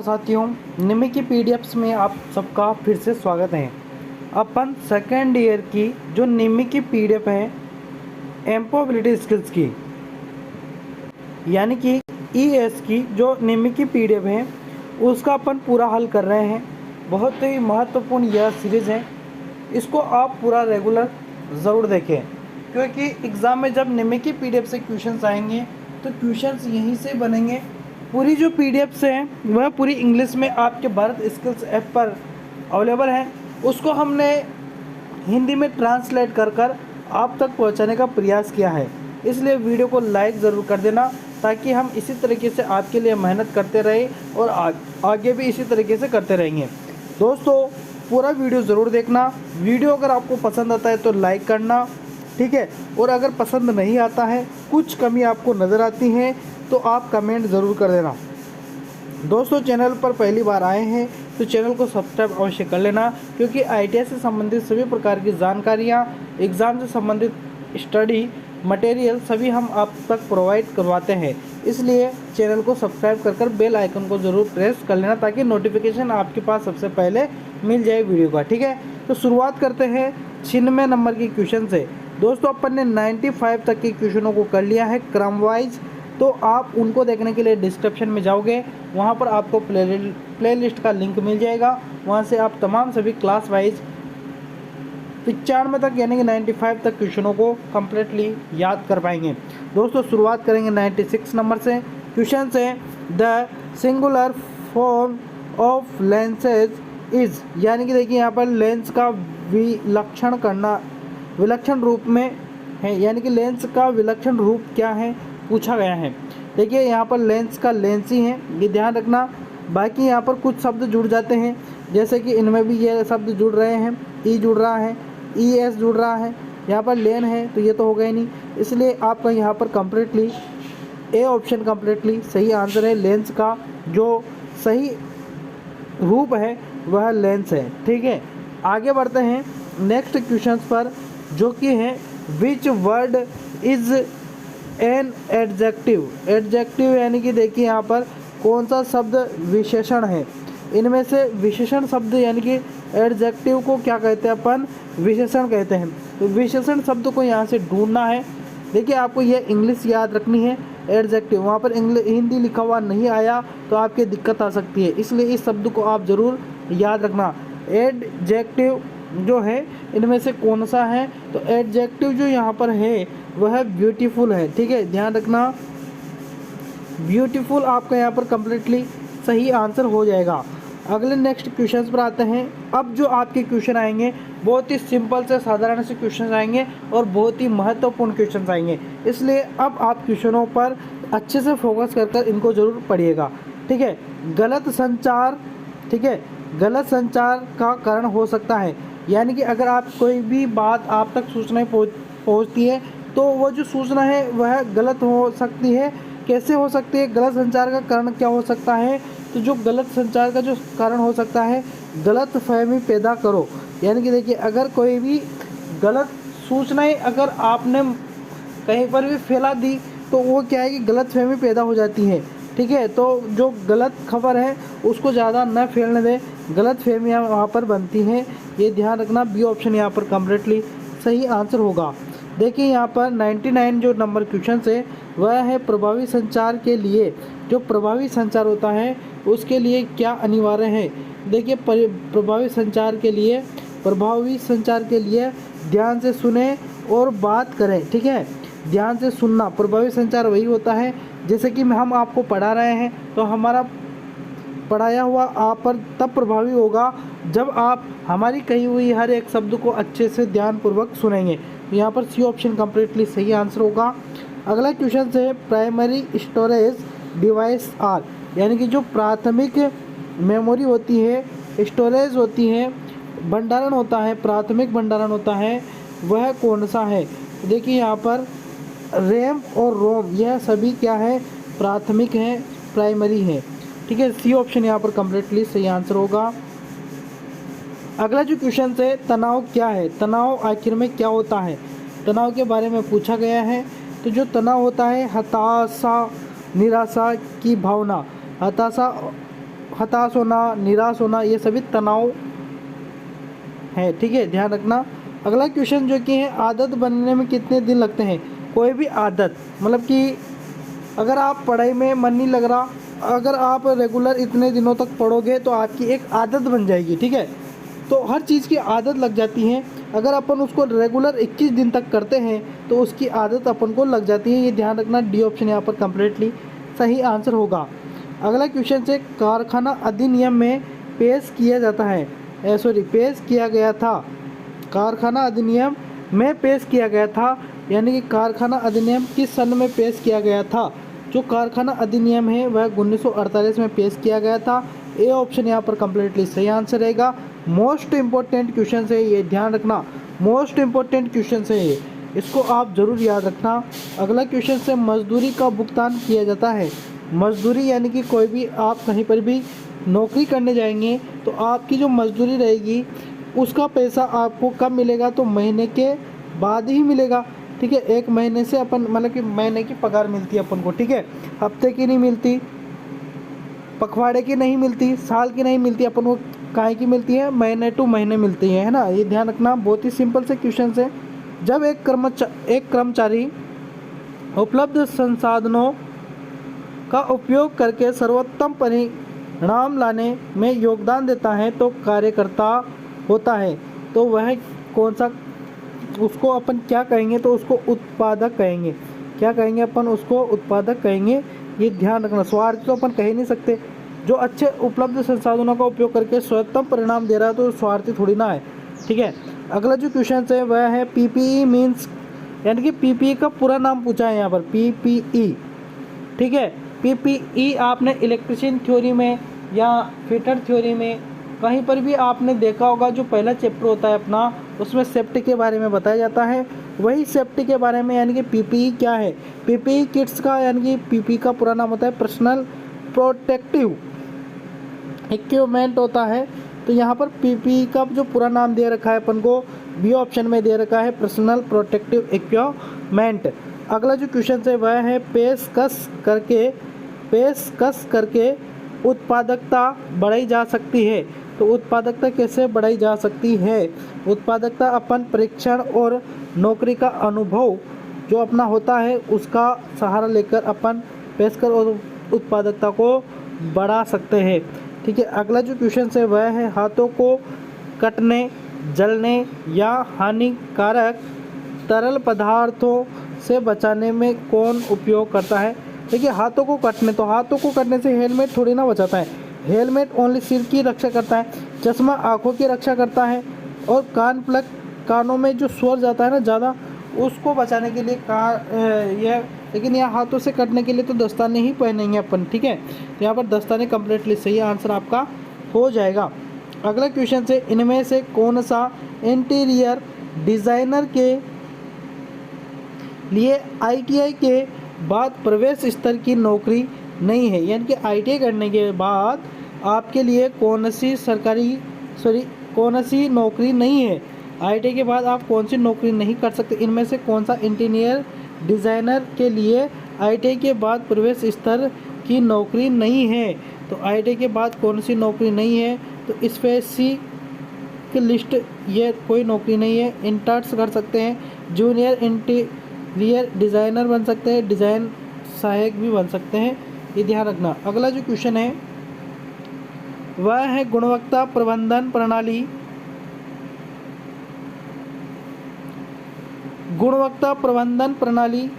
साथियों, निमी की पीडीएफ्स में आप सबका फिर से स्वागत है। अपन सेकेंड ईयर की जो निमी की पीडीएफ है एम्प्लॉयबिलिटी स्किल्स की, यानी कि ईएस की जो निमी की पीडीएफ है उसका अपन पूरा हल कर रहे हैं। बहुत ही महत्वपूर्ण यह सीरीज़ है, इसको आप पूरा रेगुलर ज़रूर देखें, क्योंकि एग्ज़ाम में जब निमी की पीडीएफ से क्वेश्चंस आएंगे तो क्वेश्चंस यहीं से बनेंगे। पूरी जो पीडीएफ्स हैं वह पूरी इंग्लिश में आपके भारत स्किल्स ऐप पर अवेलेबल है। उसको हमने हिंदी में ट्रांसलेट कर आप तक पहुंचाने का प्रयास किया है, इसलिए वीडियो को लाइक ज़रूर कर देना ताकि हम इसी तरीके से आपके लिए मेहनत करते रहें और आगे भी इसी तरीके से करते रहेंगे। दोस्तों, पूरा वीडियो ज़रूर देखना। वीडियो अगर आपको पसंद आता है तो लाइक करना, ठीक है, और अगर पसंद नहीं आता है, कुछ कमी आपको नज़र आती है तो आप कमेंट ज़रूर कर देना। दोस्तों, चैनल पर पहली बार आए हैं तो चैनल को सब्सक्राइब अवश्य कर लेना, क्योंकि ITI से संबंधित सभी प्रकार की जानकारियाँ, एग्ज़ाम से संबंधित स्टडी मटेरियल सभी हम आप तक प्रोवाइड करवाते हैं। इसलिए चैनल को सब्सक्राइब कर बेल आइकन को ज़रूर प्रेस कर लेना ताकि नोटिफिकेशन आपके पास सबसे पहले मिल जाए वीडियो का, ठीक है। तो शुरुआत करते हैं 96 नंबर की क्वेश्चन से। दोस्तों, अपन ने 95 तक के क्वेश्चनों को कर लिया है क्रम वाइज, तो आप उनको देखने के लिए डिस्क्रिप्शन में जाओगे, वहाँ पर आपको प्लेलिस्ट का लिंक मिल जाएगा। वहाँ से आप तमाम सभी क्लास वाइज 95 तक यानी कि 95 तक क्वेश्चनों को कम्प्लीटली याद कर पाएंगे। दोस्तों, शुरुआत करेंगे 96 नंबर से। क्वेश्चन से the singular form of lenses is, यानी कि देखिए यहाँ पर लेंस का विलक्षण रूप में है, यानी कि लेंस का विलक्षण रूप क्या है पूछा गया है। देखिए यहाँ पर लेंस का लेंस ही है, ये ध्यान रखना। बाकी यहाँ पर कुछ शब्द जुड़ जाते हैं, जैसे कि इनमें भी ये शब्द जुड़ रहे हैं, ई जुड़ रहा है, ES जुड़ रहा है, यहाँ पर लेन है तो ये तो होगा ही नहीं, इसलिए आपका यहाँ पर कम्प्लीटली ए ऑप्शन कम्प्लीटली सही आंसर है। लेंस का जो सही रूप है वह लेंस है, ठीक है। आगे बढ़ते हैं नेक्स्ट क्वेश्चन पर, जो कि है which word is an adjective. Adjective यानी कि देखिए यहाँ पर कौन सा शब्द विशेषण है। इनमें से विशेषण शब्द यानी कि एडजेक्टिव को क्या कहते हैं अपन, विशेषण कहते हैं। तो विशेषण शब्द को यहाँ से ढूंढना है। देखिए आपको ये इंग्लिश याद रखनी है, एडजेक्टिव वहाँ पर हिंदी लिखा हुआ नहीं आया तो आपकी दिक्कत आ सकती है, इसलिए इस शब्द को आप ज़रूर याद रखना। एडजेक्टिव जो है इनमें से कौन सा है, तो एडजेक्टिव जो यहाँ पर है वह ब्यूटीफुल है, ठीक है, ध्यान रखना। ब्यूटीफुल आपका यहाँ पर कम्प्लीटली सही आंसर हो जाएगा। अगले नेक्स्ट क्वेश्चन पर आते हैं। अब जो आपके क्वेश्चन आएंगे बहुत ही सिंपल से साधारण से क्वेश्चन आएंगे और बहुत ही महत्वपूर्ण क्वेश्चन आएंगे, इसलिए अब आप क्वेश्चनों पर अच्छे से फोकस कर इनको ज़रूर पढ़िएगा, ठीक है। गलत संचार, ठीक है, गलत संचार का कारण हो सकता है, यानी कि अगर आप कोई भी बात आप तक सूचना पहुँचती है तो वो जो सूचना है वह गलत हो सकती है। कैसे हो सकती है, गलत संचार का कारण क्या हो सकता है, तो जो गलत संचार का जो कारण हो सकता है, गलत फहमी पैदा करो। यानी कि देखिए अगर कोई भी गलत सूचनाएं अगर आपने कहीं पर भी फैला दी तो वो क्या है कि गलत फहमी पैदा हो जाती है, ठीक है। तो जो गलत खबर है उसको ज़्यादा न फैलने दें, गलत फहमियाँ वहाँ पर बनती हैं, ये ध्यान रखना। बी ऑप्शन यहाँ पर कम्प्लीटली सही आंसर होगा। देखिए यहाँ पर 99 जो नंबर क्वेश्चन है वह है प्रभावी संचार के लिए, जो प्रभावी संचार होता है उसके लिए क्या अनिवार्य है। देखिए प्रभावी संचार के लिए ध्यान से सुने और बात करें, ठीक है, ध्यान से सुनना। प्रभावी संचार वही होता है जैसे कि हम आपको पढ़ा रहे हैं तो हमारा पढ़ाया हुआ आप पर तब प्रभावी होगा जब आप हमारी कही हुई हर एक शब्द को अच्छे से ध्यानपूर्वक सुनेंगे। तो यहाँ पर सी ऑप्शन कम्प्लीटली सही आंसर होगा। अगला क्वेश्चन है प्राइमरी स्टोरेज डिवाइस आर, यानी कि जो प्राथमिक मेमोरी होती है, स्टोरेज होती है, भंडारण होता है, प्राथमिक भंडारण होता है, वह कौन सा है। देखिए यहाँ पर रैम और रोम यह सभी क्या है, प्राथमिक है, प्राइमरी है, ठीक है। सी ऑप्शन यहाँ पर कम्प्लीटली सही आंसर होगा। अगला जो क्वेश्चन है तनाव क्या है, तनाव आखिर में क्या होता है, तनाव के बारे में पूछा गया है। तो जो तनाव होता है हताशा, निराशा की भावना, हताशा हताश होना, निराश होना, ये सभी तनाव है, ठीक है, ध्यान रखना। अगला क्वेश्चन जो कि है, आदत बनने में कितने दिन लगते हैं? कोई भी आदत, मतलब कि अगर आप पढ़ाई में मन नहीं लग रहा, अगर आप रेगुलर इतने दिनों तक पढ़ोगे तो आपकी एक आदत बन जाएगी, ठीक है। तो हर चीज़ की आदत लग जाती है, अगर अपन उसको रेगुलर 21 दिन तक करते हैं तो उसकी आदत अपन को लग जाती है। ये ध्यान रखना, डी ऑप्शन यहाँ पर कम्प्लीटली सही आंसर होगा। अगला क्वेश्चन से, कारखाना अधिनियम में पेश किया जाता है, पेश किया गया था, कारखाना अधिनियम में पेश किया गया था, यानी कि कारखाना अधिनियम किस सन में पेश किया गया था? जो कारखाना अधिनियम है वह 1948 में पेश किया गया था। ए ऑप्शन यहाँ पर कम्प्लीटली सही आंसर रहेगा। मोस्ट इम्पोर्टेंट क्वेश्चन है ये, ध्यान रखना, मोस्ट इम्पोर्टेंट क्वेश्चन है ये, इसको आप ज़रूर याद रखना। अगला क्वेश्चन से, मजदूरी का भुगतान किया जाता है। मजदूरी यानी कि कोई भी आप कहीं पर भी नौकरी करने जाएंगे तो आपकी जो मजदूरी रहेगी उसका पैसा आपको कब मिलेगा? तो महीने के बाद ही मिलेगा, ठीक है। एक महीने से अपन, मतलब कि महीने की पगार मिलती है अपन को, ठीक है, हफ्ते की नहीं मिलती, पखवाड़े की नहीं मिलती, साल की नहीं मिलती, अपन को काहे की मिलती है? महीने टू महीने मिलती है ना। ये ध्यान रखना, बहुत ही सिंपल से क्वेश्चन है। जब एक कर्मचारी उपलब्ध संसाधनों का उपयोग करके सर्वोत्तम परिणाम लाने में योगदान देता है तो कार्यकर्ता होता है। तो वह कौन सा, उसको अपन क्या कहेंगे? तो उसको उत्पादक कहेंगे। क्या कहेंगे अपन? उसको उत्पादक कहेंगे। ये ध्यान रखना, स्वार्थी तो अपन कह ही नहीं सकते। जो अच्छे उपलब्ध संसाधनों का उपयोग करके सर्वोत्तम परिणाम दे रहा है तो स्वार्थी थोड़ी ना है, ठीक है। अगला जो क्वेश्चन है वह है, पीपीई मीन्स, यानी कि पीपीई का पूरा नाम पूछा है यहाँ पर, पीपीई, ठीक है। पीपीई आपने इलेक्ट्रिशियन थ्योरी में या फिटर थ्योरी में कहीं पर भी आपने देखा होगा। जो पहला चैप्टर होता है अपना, उसमें सेफ्टी के बारे में बताया जाता है। वही सेफ्टी के बारे में, यानी कि पीपीई क्या है, पीपीई किट्स का, यानी कि पीपीई का पूरा नाम होता है पर्सनल प्रोटेक्टिव इक्विपमेंट होता है। तो यहाँ पर पीपीई का जो पूरा नाम दे रखा है अपन को, बी ऑप्शन में दे रखा है, पर्सनल प्रोटेक्टिव इक्विपमेंट। अगला जो क्वेश्चन है वह है, पेशकश करके उत्पादकता बढ़ाई जा सकती है। तो उत्पादकता कैसे बढ़ाई जा सकती है? उत्पादकता अपन परीक्षण और नौकरी का अनुभव जो अपना होता है उसका सहारा लेकर अपन पेशकश और उत्पादकता को बढ़ा सकते हैं, ठीक है। अगला जो क्वेश्चन है वह है, हाथों को कटने, जलने या हानिकारक तरल पदार्थों से बचाने में कौन उपयोग करता है? देखिए, हाथों को कटने, तो हाथों को कटने से हेलमेट थोड़ी ना बचाता है। हेलमेट ओनली सिर की रक्षा करता है, चश्मा आंखों की रक्षा करता है, और कान प्लग, कानों में जो स्वर जाता है ना ज़्यादा, उसको बचाने के लिए यह, लेकिन यहाँ हाथों से कटने के लिए तो दस्ताने ही पहनेंगे अपन, ठीक है। तो यहाँ पर दस्ताने कम्प्लीटली सही आंसर आपका हो जाएगा। अगला क्वेश्चन से, इनमें से कौन सा इंटीरियर डिज़ाइनर के लिए आईटीआई के बाद प्रवेश स्तर की नौकरी नहीं है? यानी कि आईटीआई करने के बाद आपके लिए कौन सी नौकरी नहीं है? आईटीआई के बाद आप कौन सी नौकरी नहीं कर सकते? इनमें से कौन सा इंटीरियर डिज़ाइनर के लिए आईटीआई के बाद प्रवेश स्तर की नौकरी नहीं है? तो आईटीआई के बाद कौन सी नौकरी नहीं है? तो स्पेसिफिस्ट, ये कोई नौकरी नहीं है। इंटर्न्स कर सकते हैं, जूनियर इंटीरियर डिज़ाइनर बन सकते हैं, डिज़ाइन सहायक भी बन सकते हैं, ये ध्यान रखना। अगला जो क्वेश्चन है वह है, गुणवत्ता प्रबंधन प्रणाली। गुणवत्ता प्रबंधन प्रणाली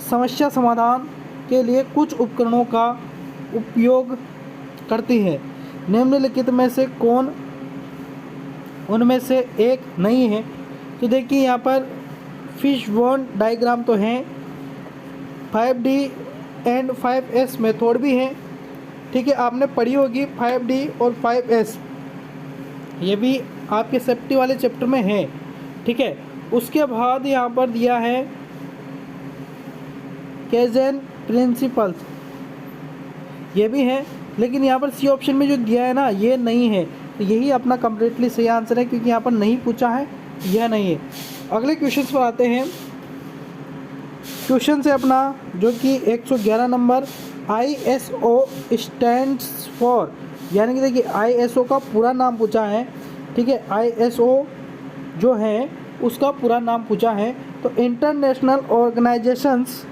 समस्या समाधान के लिए कुछ उपकरणों का उपयोग करती है। निम्नलिखित में से कौन उनमें से एक नहीं है? तो देखिए, यहाँ पर फिशबोन डायग्राम तो हैं, 5D एंड 5S मेथड भी हैं, ठीक है, आपने पढ़ी होगी 5D और 5S, ये भी आपके सेफ्टी वाले चैप्टर में है, ठीक है। उसके बाद यहाँ पर दिया है केजन प्रिंसिपल्स, ये भी है, लेकिन यहाँ पर सी ऑप्शन में जो दिया है ना, ये नहीं है। तो यही अपना कम्प्लीटली सही आंसर है, क्योंकि यहाँ पर नहीं पूछा है, यह नहीं है। अगले क्वेश्चन पर आते हैं। क्वेश्चन से अपना जो कि 111 नंबर, ISO स्टैंड्स फॉर यानी कि देखिए ISO का पूरा नाम पूछा है, ठीक है, ISO जो है उसका पूरा नाम पूछा है, तो इंटरनेशनल ऑर्गेनाइजेशंस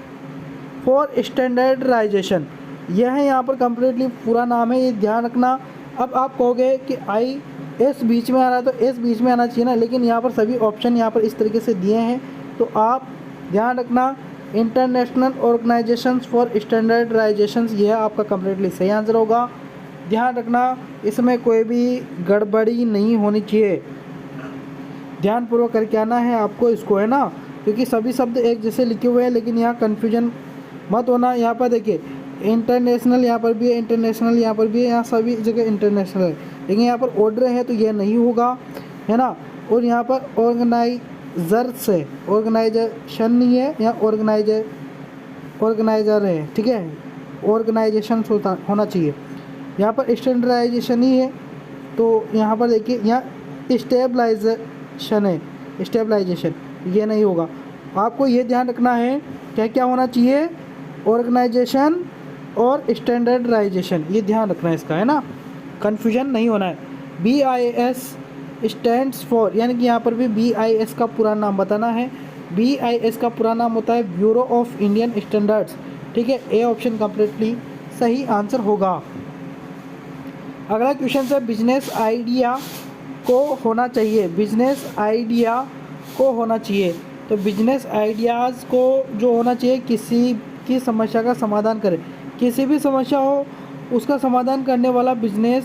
फॉर स्टैंडर्डाइजेशन, यह है यहाँ पर कम्प्लीटली पूरा नाम है, ये ध्यान रखना। अब आप कहोगे कि IS बीच में आ रहा है, तो S बीच में आना चाहिए ना, लेकिन यहाँ पर सभी ऑप्शन यहाँ पर इस तरीके से दिए हैं, तो आप ध्यान रखना इंटरनेशनल ऑर्गेनाइजेशंस फॉर स्टैंडर्डाइजेशंस, यह आपका कम्प्लीटली सही आंसर होगा। ध्यान रखना इसमें कोई भी गड़बड़ी नहीं होनी चाहिए, ध्यानपूर्वक करके आना है आपको इसको, है ना, क्योंकि सभी शब्द एक जैसे लिखे हुए हैं, लेकिन यहाँ कन्फ्यूजन मत होना। यहाँ पर देखिए इंटरनेशनल यहाँ पर भी है, इंटरनेशनल यहाँ पर भी है, यहाँ सभी जगह इंटरनेशनल है, लेकिन यहाँ पर ऑर्डर है तो यह नहीं होगा, है ना। और यहाँ पर ऑर्गेनाइजर्स है, ऑर्गेनाइजेशन नहीं है, यहाँ ऑर्गेनाइजर है, ठीक है, ऑर्गेनाइजेशन होना चाहिए। यहाँ पर स्टैंडर्डाइजेशन ही है, तो यहाँ पर देखिए यहाँ स्टेबलाइजेशन है, स्टेबलाइजेशन ये नहीं होगा। आपको ये ध्यान रखना है क्या क्या होना चाहिए, ऑर्गेनाइजेशन और स्टैंडर्डाइजेशन, ये ध्यान रखना है इसका, है ना, कन्फ्यूजन नहीं होना है। BIS स्टैंड्स फॉर, यानी कि यहाँ पर भी BIS का पूरा नाम बताना है। BIS का पूरा नाम होता है ब्यूरो ऑफ इंडियन स्टैंडर्ड्स, ठीक है, ए ऑप्शन कम्प्लीटली सही आंसर होगा। अगला क्वेश्चन है बिजनेस आइडिया को होना चाहिए, बिजनेस आइडिया को होना चाहिए, तो बिजनेस आइडियाज़ को जो होना चाहिए किसी की समस्या का समाधान करे, किसी भी समस्या हो उसका समाधान करने वाला बिजनेस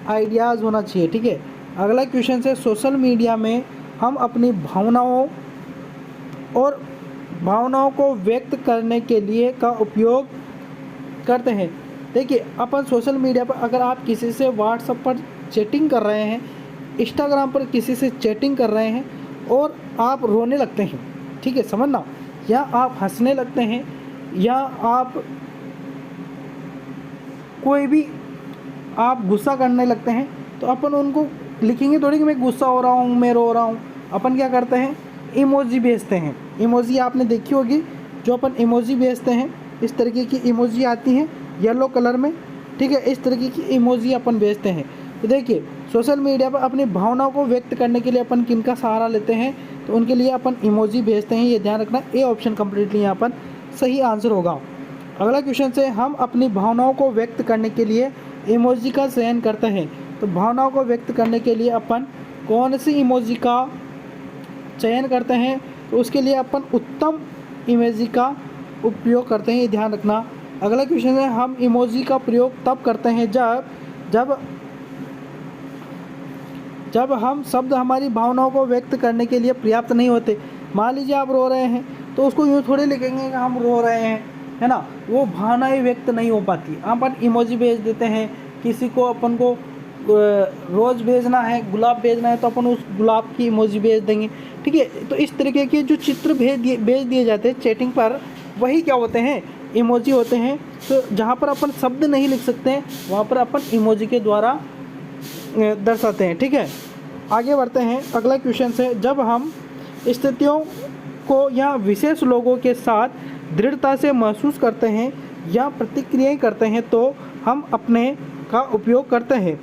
आइडियाज़ होना चाहिए, ठीक है। अगला क्वेश्चन है सोशल मीडिया में हम अपनी भावनाओं को व्यक्त करने के लिए का उपयोग करते हैं। देखिए अपन सोशल मीडिया पर अगर आप किसी से व्हाट्सएप पर चैटिंग कर रहे हैं, इंस्टाग्राम पर किसी से चैटिंग कर रहे हैं और आप रोने लगते हैं, ठीक है, समझना, या आप हंसने लगते हैं, या आप कोई भी आप गुस्सा करने लगते हैं, तो अपन उनको लिखेंगे थोड़ी कि मैं गुस्सा हो रहा हूँ, मैं रो रहा हूँ। अपन क्या करते हैं, इमोजी भेजते हैं। इमोजी आपने देखी होगी, जो अपन इमोजी भेजते हैं इस तरीके की इमोजी आती हैं येलो कलर में, ठीक है, इस तरीके की इमोजी अपन भेजते हैं। तो देखिए सोशल मीडिया पर अपनी भावनाओं को व्यक्त करने के लिए अपन किनका सहारा लेते हैं, तो उनके लिए अपन इमोजी भेजते हैं, ये ध्यान रखना, ए ऑप्शन कम्प्लीटली यहाँ पर सही आंसर होगा। अगला क्वेश्चन से हम अपनी भावनाओं को व्यक्त करने के लिए इमोजी का चयन करते हैं, तो भावनाओं को व्यक्त करने के लिए अपन कौन सी इमोजी का चयन करते हैं, तो उसके लिए अपन उत्तम इमोजी का उपयोग करते हैं, ये ध्यान रखना। अगला क्वेश्चन है हम इमोजी का प्रयोग तब करते हैं जब हम शब्द हमारी भावनाओं को व्यक्त करने के लिए पर्याप्त नहीं होते। मान लीजिए आप रो रहे हैं, तो उसको यूँ थोड़े लिखेंगे कि हम रो रहे हैं, है ना, वो भावनाएं व्यक्त नहीं हो पाती। अपन इमोजी भेज देते हैं, किसी को अपन को रोज़ भेजना है, गुलाब भेजना है, तो अपन उस गुलाब की इमोजी भेज देंगे, ठीक है। तो इस तरीके के जो चित्र भेज दिए जाते हैं चैटिंग पर, वही क्या होते हैं, इमोजी होते हैं। तो जहाँ पर अपन शब्द नहीं लिख सकते हैं, वहाँ पर अपन इमोजी के द्वारा दर्शाते हैं, ठीक है। आगे बढ़ते हैं, अगला क्वेश्चन है जब हम स्थितियों को या विशेष लोगों के साथ दृढ़ता से महसूस करते हैं या प्रतिक्रियाएं करते हैं, तो हम अपने का उपयोग करते हैं।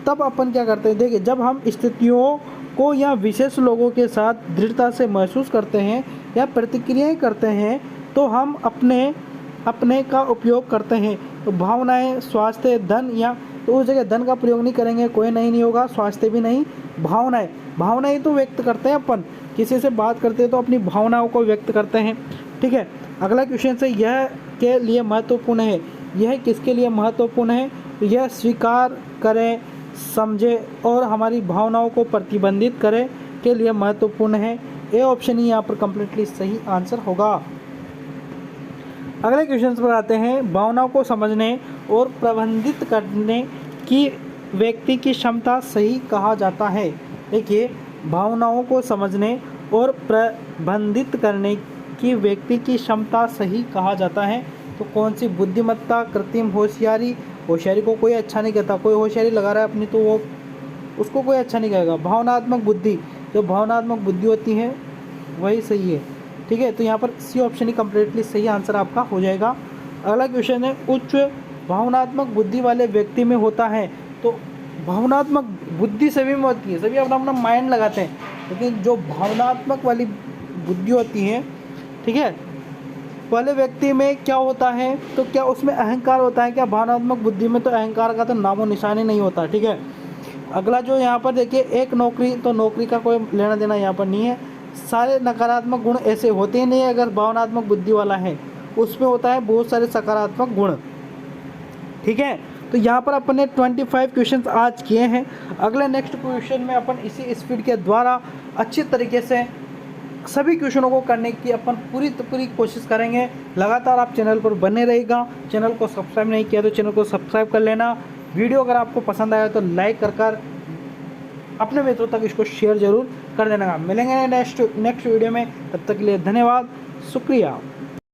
तब अपन क्या करते हैं, देखिए जब हम स्थितियों को या विशेष लोगों के साथ दृढ़ता से महसूस करते हैं या प्रतिक्रियाएं करते हैं, तो हम अपने का उपयोग करते हैं। तो भावनाएं, स्वास्थ्य, धन, या तो उस जगह धन का प्रयोग नहीं करेंगे, कोई नहीं होगा, स्वास्थ्य भी नहीं, भावनाएं तो व्यक्त करते हैं। अपन किसी से बात करते हैं तो अपनी भावनाओं को व्यक्त करते हैं, ठीक है। अगला क्वेश्चन से यह के लिए महत्वपूर्ण है, यह किसके लिए महत्वपूर्ण है, यह स्वीकार करें, समझे और हमारी भावनाओं को प्रतिबंधित करें के लिए महत्वपूर्ण है। ए ऑप्शन ही यहाँ पर कम्प्लीटली सही आंसर होगा। अगले क्वेश्चन पर आते हैं, भावनाओं को समझने और प्रबंधित करने की व्यक्ति की क्षमता सही कहा जाता है। देखिए भावनाओं को समझने और प्रबंधित करने की व्यक्ति की क्षमता सही कहा जाता है, तो कौन सी, बुद्धिमत्ता, कृत्रिम होशियारी। होशियारी को कोई अच्छा नहीं कहता, कोई होशियारी लगा रहा है अपनी तो वो उसको कोई अच्छा नहीं कहेगा। भावनात्मक बुद्धि, जो भावनात्मक बुद्धि होती है वही सही है, ठीक है। तो यहाँ पर सी ऑप्शन ही कम्प्लीटली सही आंसर आपका हो जाएगा। अगला क्वेश्चन है उच्च भावनात्मक बुद्धि वाले व्यक्ति में होता है, तो भावनात्मक बुद्धि सभी में होती है, सभी अपना अपना माइंड लगाते हैं, लेकिन जो भावनात्मक वाली बुद्धि होती है, ठीक है, पहले व्यक्ति में क्या होता है, तो क्या उसमें अहंकार होता है क्या? भावनात्मक बुद्धि में तो अहंकार का तो नामो निशान नहीं होता, ठीक है। अगला जो यहाँ पर देखिए, एक नौकरी, तो नौकरी का कोई लेना देना यहाँ पर नहीं है। सारे नकारात्मक गुण ऐसे होते ही नहीं है अगर भावनात्मक बुद्धि वाला है, उसमें होता है बहुत सारे सकारात्मक गुण, ठीक है। तो यहाँ पर अपन ने 25 क्वेश्चन आज किए हैं। अगले नेक्स्ट क्वेश्चन में अपन इसी स्पीड के द्वारा अच्छी तरीके से सभी क्वेश्चनों को करने की अपन पूरी कोशिश करेंगे। लगातार आप चैनल पर बने रहेगा। चैनल को सब्सक्राइब नहीं किया तो चैनल को सब्सक्राइब कर लेना। वीडियो अगर आपको पसंद आया तो लाइक कर अपने मित्रों तक इसको शेयर जरूर कर देना। मिलेंगे नेक्स्ट वीडियो में, तब तक के लिए धन्यवाद, शुक्रिया।